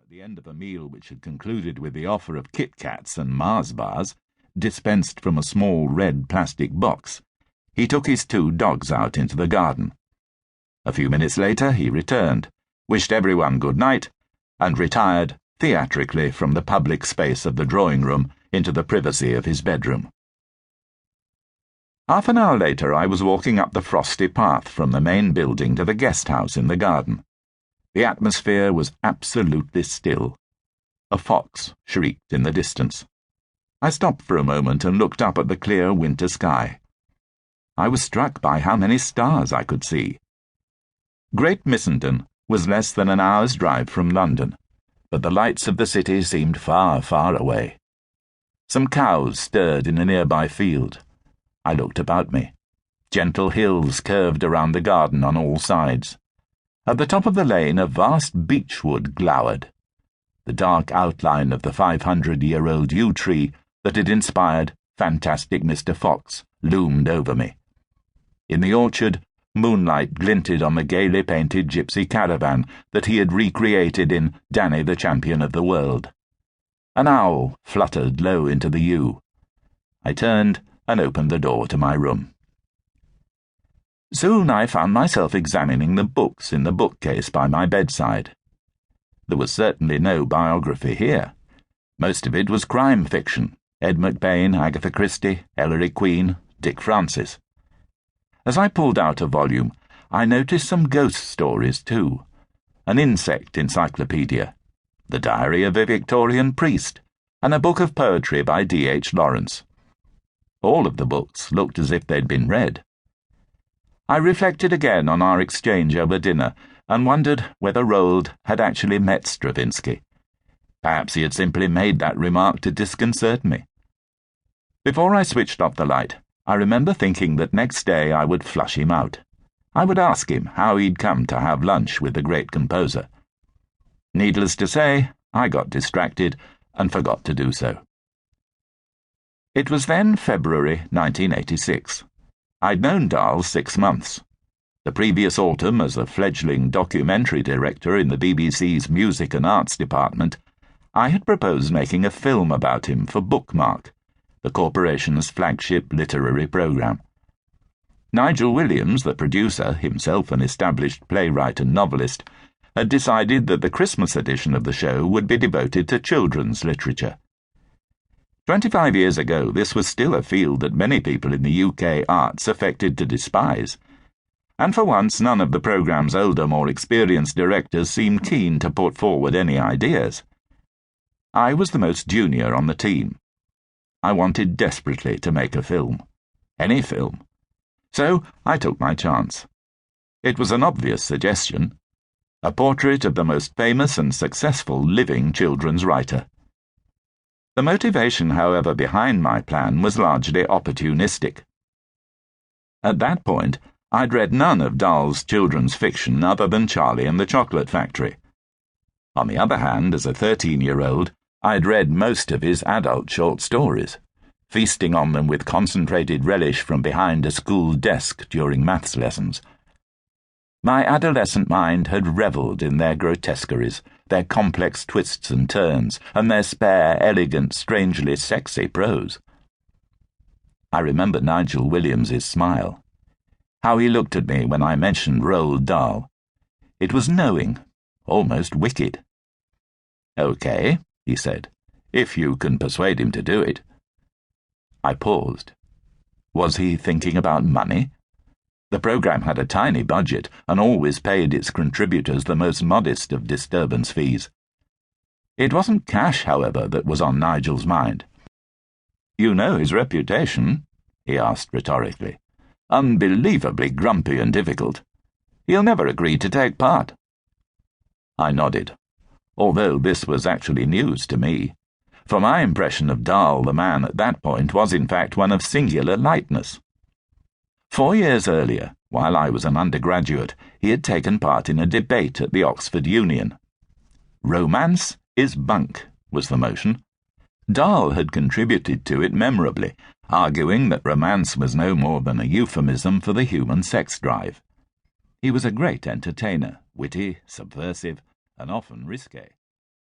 At the end of a meal which had concluded with the offer of Kit Kats and Mars bars, dispensed from a small red plastic box, he took his 2 dogs out into the garden. A few minutes later he returned, wished everyone good night, and retired theatrically from the public space of the drawing room into the privacy of his bedroom. Half an hour later I was walking up the frosty path from the main building to the guest house in the garden. The atmosphere was absolutely still. A fox shrieked in the distance. I stopped for a moment and looked up at the clear winter sky. I was struck by how many stars I could see. Great Missenden was less than an hour's drive from London, but the lights of the city seemed far, far away. Some cows stirred in a nearby field. I looked about me. Gentle hills curved around the garden on all sides. At the top of the lane a vast beechwood glowered. The dark outline of the 500-year-old yew tree that had inspired Fantastic Mr. Fox loomed over me. In the orchard, moonlight glinted on the gaily painted gypsy caravan that he had recreated in Danny the Champion of the World. An owl fluttered low into the yew. I turned and opened the door to my room. Soon I found myself examining the books in the bookcase by my bedside. There was certainly no biography here. Most of it was crime fiction: Ed McBain, Agatha Christie, Ellery Queen, Dick Francis. As I pulled out a volume, I noticed some ghost stories too. An insect encyclopedia, The Diary of a Victorian Priest, and a book of poetry by D.H. Lawrence. All of the books looked as if they'd been read. I reflected again on our exchange over dinner and wondered whether Roald had actually met Stravinsky. Perhaps he had simply made that remark to disconcert me. Before I switched off the light, I remember thinking that next day I would flush him out. I would ask him how he'd come to have lunch with the great composer. Needless to say, I got distracted and forgot to do so. It was then February 1986. I'd known Dahl 6 months. The previous autumn, as a fledgling documentary director in the BBC's Music and Arts Department, I had proposed making a film about him for Bookmark, the corporation's flagship literary programme. Nigel Williams, the producer, himself an established playwright and novelist, had decided that the Christmas edition of the show would be devoted to children's literature. 25 years ago, this was still a field that many people in the UK arts affected to despise, and for once none of the programme's older, more experienced directors seemed keen to put forward any ideas. I was the most junior on the team. I wanted desperately to make a film. Any film. So I took my chance. It was an obvious suggestion. A portrait of the most famous and successful living children's writer. The motivation, however, behind my plan was largely opportunistic. At that point, I'd read none of Dahl's children's fiction other than Charlie and the Chocolate Factory. On the other hand, as a 13-year-old, I'd read most of his adult short stories, feasting on them with concentrated relish from behind a school desk during maths lessons. My adolescent mind had revelled in their grotesqueries, their complex twists and turns, and their spare, elegant, strangely sexy prose. I remember Nigel Williams's smile, how he looked at me when I mentioned Roald Dahl. It was knowing, almost wicked. "Okay," he said, "if you can persuade him to do it." I paused. Was he thinking about money? The programme had a tiny budget and always paid its contributors the most modest of disturbance fees. It wasn't cash, however, that was on Nigel's mind. "You know his reputation?" he asked rhetorically. "Unbelievably grumpy and difficult. He'll never agree to take part." I nodded, although this was actually news to me, for my impression of Dahl the man at that point was in fact one of singular lightness. 4 years earlier, while I was an undergraduate, he had taken part in a debate at the Oxford Union. "Romance is bunk," was the motion. Dahl had contributed to it memorably, arguing that romance was no more than a euphemism for the human sex drive. He was a great entertainer, witty, subversive, and often risque.